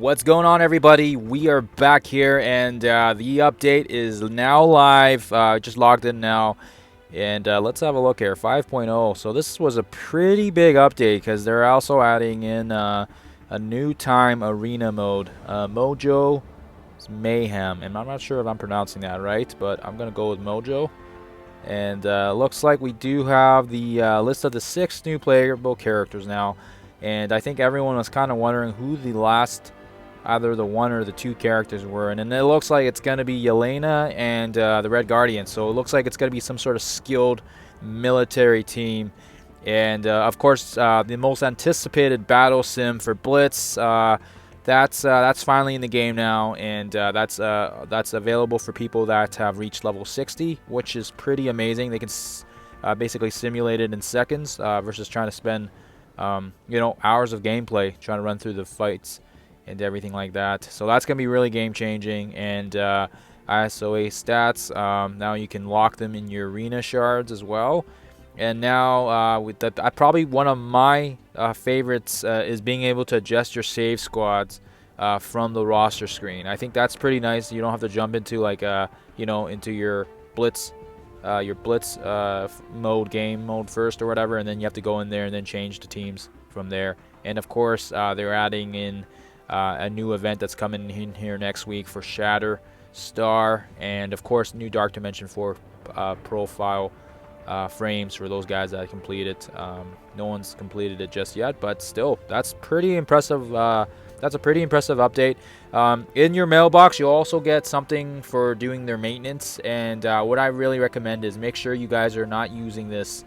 What's going on, everybody? We are back here, and the update is now live. Just logged in now, and let's have a look here. 5.0. So this was a pretty big update because they're also adding in a new time arena mode, Mojo Mayhem, and I'm not sure if I'm pronouncing that right, but I'm gonna go with Mojo. And looks like we do have the list of the 6 new playable characters now. And I think everyone was kind of wondering who the last, either the 1 or the 2 characters were. And then it looks like it's going to be Yelena and the Red Guardian. So it looks like it's going to be some sort of skilled military team. And of course, the most anticipated battle sim for Blitz. That's finally in the game now, and that's available for people that have reached level 60, which is pretty amazing. They can basically simulate it in seconds versus trying to spend hours of gameplay trying to run through the fights and everything like that. So that's gonna be really game changing. And ISOA stats, now you can lock them in your arena shards as well. And now with that, probably one of my favorites is being able to adjust your save squads from the roster screen. I think that's pretty nice. You don't have to jump into like into your Blitz game mode first or whatever, and then you have to go in there and then change the teams from there. And of course, they're adding in a new event that's coming in here next week for Shatter Star, and of course, new Dark Dimension 4 profile frames for those guys that complete it. No one's completed it just yet, but still, that's pretty impressive. That's a pretty impressive update. In your mailbox, you'll also get something for doing their maintenance. And what I really recommend is make sure you guys are not using this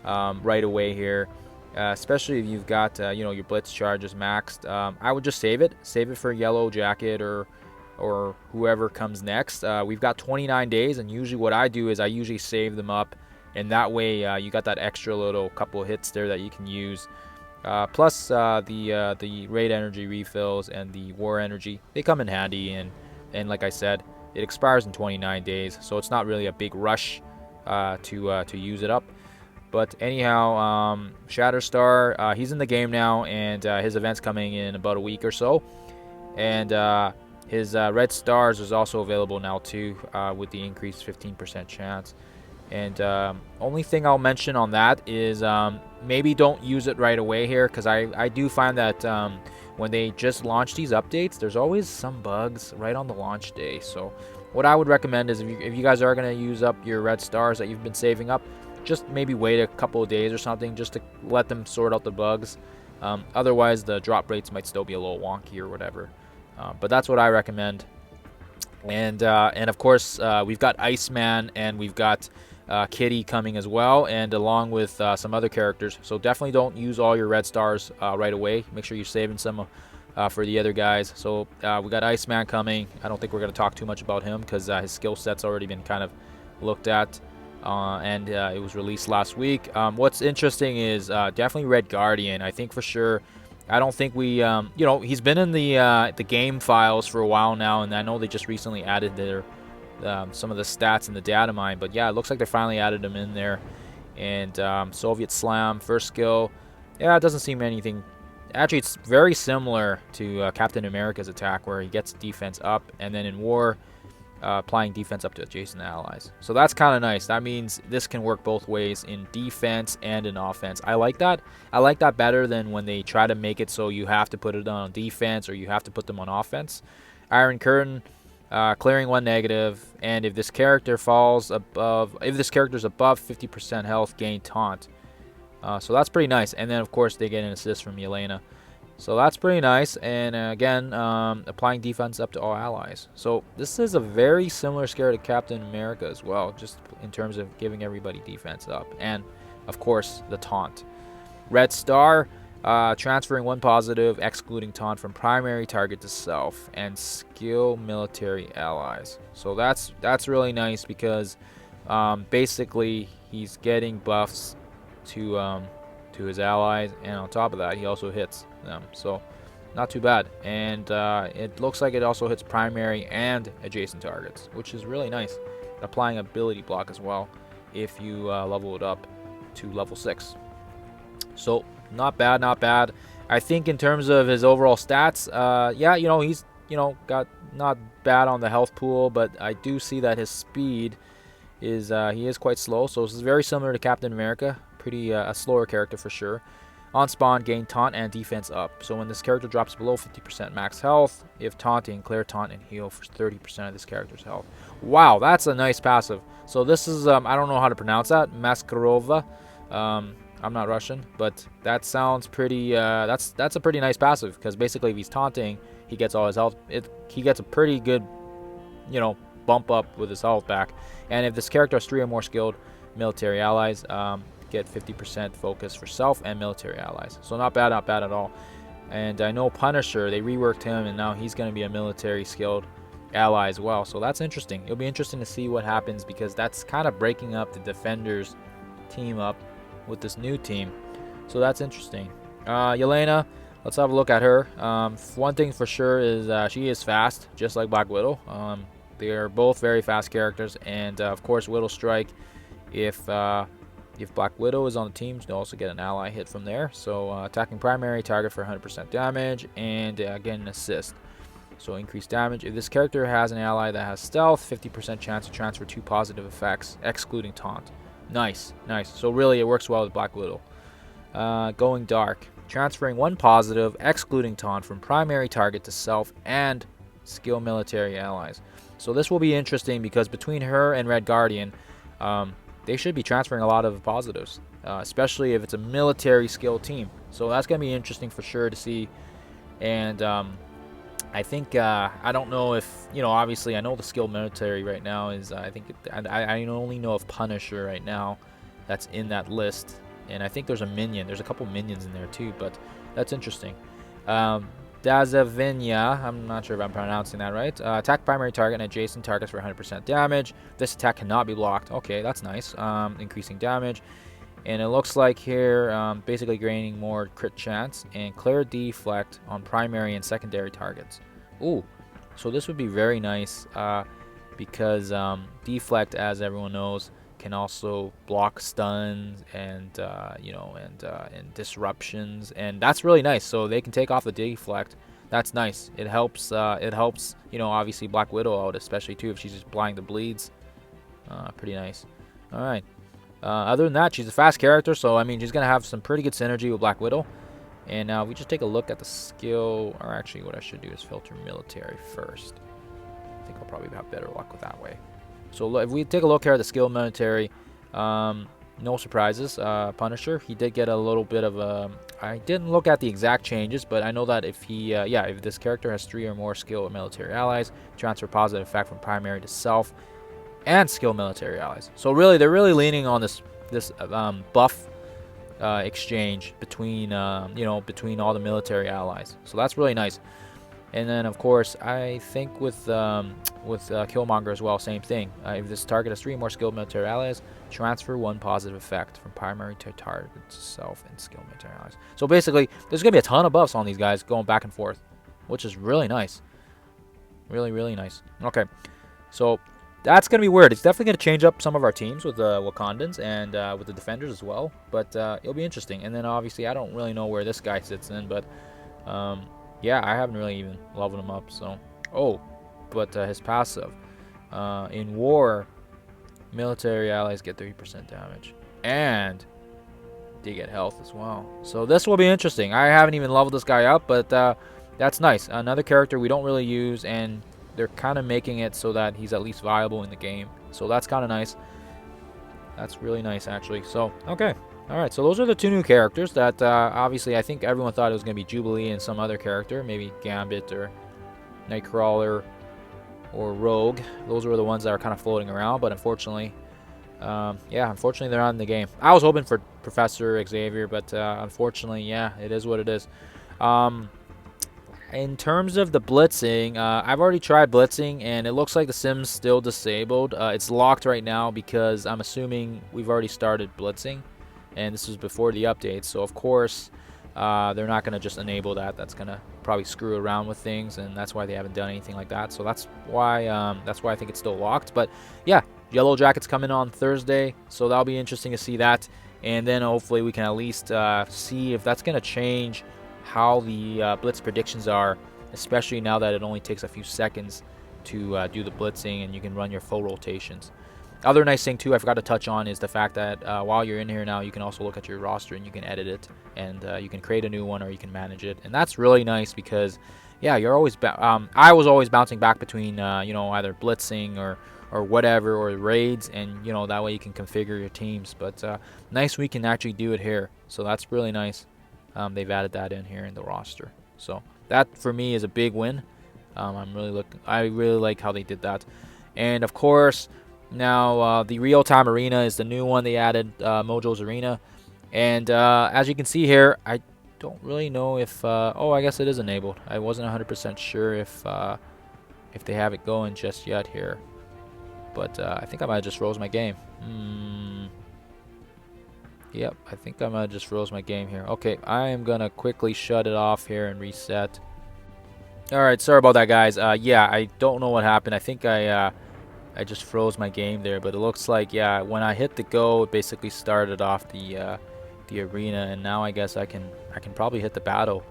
right away here, especially if you've got your Blitz charges maxed. I would just save it for Yellow Jacket or whoever comes next. We've got 29 days, and usually what I do is I usually save them up. And that way you got that extra little couple of hits there that you can use. Plus the raid energy refills and the war energy, they come in handy. And like I said, it expires in 29 days, so it's not really a big rush to use it up. But anyhow, Shatterstar, he's in the game now, and his event's coming in about a week or so. And his Red Stars is also available now too, with the increased 15% chance. And only thing I'll mention on that is maybe don't use it right away here, because I do find that when they just launch these updates, there's always some bugs right on the launch day. So what I would recommend is if you guys are going to use up your Red Stars that you've been saving up, just maybe wait a couple of days or something just to let them sort out the bugs. Otherwise, the drop rates might still be a little wonky or whatever. But that's what I recommend. And of course, we've got Iceman and we've got Kitty coming as well, and along with some other characters. So definitely don't use all your Red Stars right away. Make sure you're saving some for the other guys. So we got Iceman coming. I don't think we're going to talk too much about him because his skill set's already been kind of looked at, and it was released last week. What's interesting is definitely Red Guardian. I think for sure. I don't think we, he's been in the game files for a while now, and I know they just recently added their some of the stats in the data mine. But yeah, it looks like they finally added them in there. And Soviet Slam, first skill. Yeah, it doesn't seem anything. Actually, it's very similar to Captain America's attack, where he gets defense up, and then in war, applying defense up to adjacent allies. So that's kind of nice. That means this can work both ways, in defense and in offense. I like that. I like that better than when they try to make it so you have to put it on defense or you have to put them on offense. Iron Curtain, clearing 1 negative, and if this character falls above, if this character is above 50% health, gain taunt. So that's pretty nice. And then of course they get an assist from Yelena. So that's pretty nice. And again, applying defense up to all allies. So this is a very similar scare to Captain America as well, just in terms of giving everybody defense up. And of course, the taunt. Red Star, transferring 1 positive, excluding taunt from primary target to self, and skill military allies. So that's really nice because basically he's getting buffs to his allies, and on top of that, he also hits them. So not too bad. And it looks like it also hits primary and adjacent targets, which is really nice. Applying ability block as well if you level it up to level 6. So not bad, not bad. I think in terms of his overall stats, yeah, he's got not bad on the health pool, but I do see that his speed is he is quite slow. So this is very similar to Captain America, pretty a slower character for sure. On spawn, gain taunt and defense up. So when this character drops below 50% max health, if taunting, clear taunt and heal for 30% of this character's health. Wow, that's a nice passive. So this is, I don't know how to pronounce that, Maskarova. I'm not Russian, but that sounds pretty, that's a pretty nice passive, because basically if he's taunting, he gets all his health. He gets a pretty good, bump up with his health back. And if this character has 3 or more skilled military allies, get 50% focus for self and military allies. So not bad at all. And I know Punisher, they reworked him, and now he's going to be a military skilled ally as well. So that's interesting. It'll be interesting to see what happens, because that's kind of breaking up the Defenders team up with this new team. So that's interesting. Yelena, let's have a look at her. One thing for sure is she is fast, just like Black Widow. They are both very fast characters, and of course Widow Strike, if Black Widow is on the team, you'll also get an ally hit from there. So attacking primary target for 100% damage, and again an assist. So increased damage. If this character has an ally that has stealth, 50% chance to transfer 2 positive effects, excluding taunt. Nice. So really it works well with Black Widow. Going dark. Transferring 1 positive, excluding taunt, from primary target to self and skill military allies. So this will be interesting, because between her and Red Guardian, they should be transferring a lot of positives, especially if it's a military skill team. So that's going to be interesting for sure to see. And I think, I don't know if, obviously I know the skill military right now is, I only know of Punisher right now that's in that list. And I think there's a couple minions in there too, but that's interesting. Dazavinya, I'm not sure if I'm pronouncing that right. Attack primary target and adjacent targets for 100% damage. This attack cannot be blocked. Okay, that's nice. Increasing damage. And it looks like here, basically gaining more crit chance and clear deflect on primary and secondary targets. Ooh, so this would be very nice, because deflect, as everyone knows, can also block stuns and and disruptions, and that's really nice. So they can take off the deflect. That's nice. It helps. Obviously Black Widow out, especially too if she's just applying the bleeds. Pretty nice. All right. Other than that, she's a fast character, so I mean she's gonna have some pretty good synergy with Black Widow. And now we just take a look at the skill, or actually what I should do is filter military first. I think I'll probably have better luck with that way. So if we take a look here at the skill military, no surprises. Punisher, he did get a little bit of I didn't look at the exact changes, but I know that if he, if this character has 3 or more skill military allies, transfer positive effect from primary to self, and skill military allies. So really, they're really leaning on this buff exchange between between all the military allies. So that's really nice. And then, of course, I think with Killmonger as well, same thing. If this target has 3 more skilled military allies, transfer 1 positive effect from primary to target to self and skilled military allies. So basically, there's going to be a ton of buffs on these guys going back and forth, which is really nice. Really, really nice. Okay, so that's going to be weird. It's definitely going to change up some of our teams with the Wakandans and with the Defenders as well. But it'll be interesting. And then, obviously, I don't really know where this guy sits in, but yeah, I haven't really even leveled him up. So, but his passive. In war, military allies get 30% damage. And they get health as well. So this will be interesting. I haven't even leveled this guy up, but that's nice. Another character we don't really use, and they're kind of making it so that he's at least viable in the game. So that's kind of nice. That's really nice, actually. So, okay. All right, so those are the 2 new characters that obviously I think everyone thought it was going to be Jubilee and some other character, maybe Gambit or Nightcrawler or Rogue. Those were the ones that are kind of floating around, but unfortunately, unfortunately they're not in the game. I was hoping for Professor Xavier, but unfortunately, yeah, it is what it is. In terms of the blitzing, I've already tried blitzing, and it looks like the sim's still disabled. It's locked right now because I'm assuming we've already started blitzing. And this was before the update, so of course they're not going to just enable that. That's going to probably screw around with things, and that's why they haven't done anything like that. So that's why I think it's still locked. But yeah, Yellow Jacket's coming on Thursday, so that'll be interesting to see that. And then hopefully we can at least see if that's going to change how the blitz predictions are, especially now that it only takes a few seconds to do the blitzing and you can run your full rotations. Other nice thing too I forgot to touch on is the fact that while you're in here now, you can also look at your roster and you can edit it, and you can create a new one or you can manage it, and that's really nice because yeah, you're always I was always bouncing back between either blitzing or whatever, or raids, and that way you can configure your teams. But nice we can actually do it here, so that's really nice. They've added that in here in the roster, so that for me is a big win. I really like how they did that. And of course now the real-time arena is the new one they added, Mojo's Arena. And as you can see here, I don't really know if oh, I guess it is enabled. I wasn't 100% sure if they have it going just yet here, but I think I might have just froze my game. Yep, I think I might have just froze my game here. Okay, I am gonna quickly shut it off here and reset. Alright, sorry about that, guys. Yeah, I don't know what happened. I think I just froze my game there, but it looks like, yeah, when I hit the go, it basically started off the arena, and now I guess I can probably hit the battle.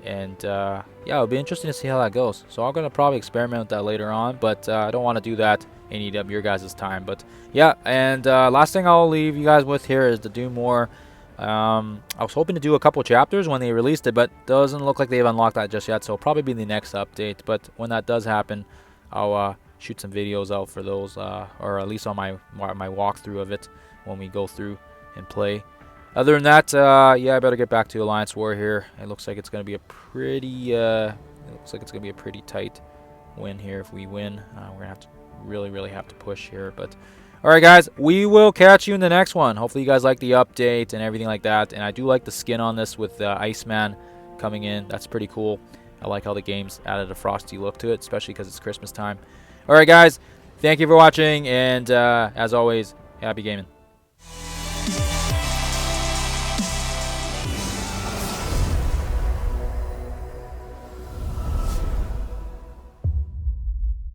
And yeah, it'll be interesting to see how that goes. So I'm gonna probably experiment with that later on, but I don't want to do that and eat up your guys' time. But yeah, and last thing I'll leave you guys with here is to do more. I was hoping to do a couple chapters when they released it, but doesn't look like they've unlocked that just yet, so it'll probably be the next update. But when that does happen, I'll shoot some videos out for those, or at least on my walkthrough of it when we go through and play. Other than that, yeah, I better get back to Alliance War here. It looks like it's going to be a pretty tight win here. If we win, we're going to have to really have to push here. But all right, guys, we will catch you in the next one. Hopefully you guys like the update and everything like that. And I do like the skin on this with Iceman coming in. That's pretty cool. I like how the game's added a frosty look to it, especially because it's Christmas time. All right, guys, thank you for watching, and as always, happy gaming.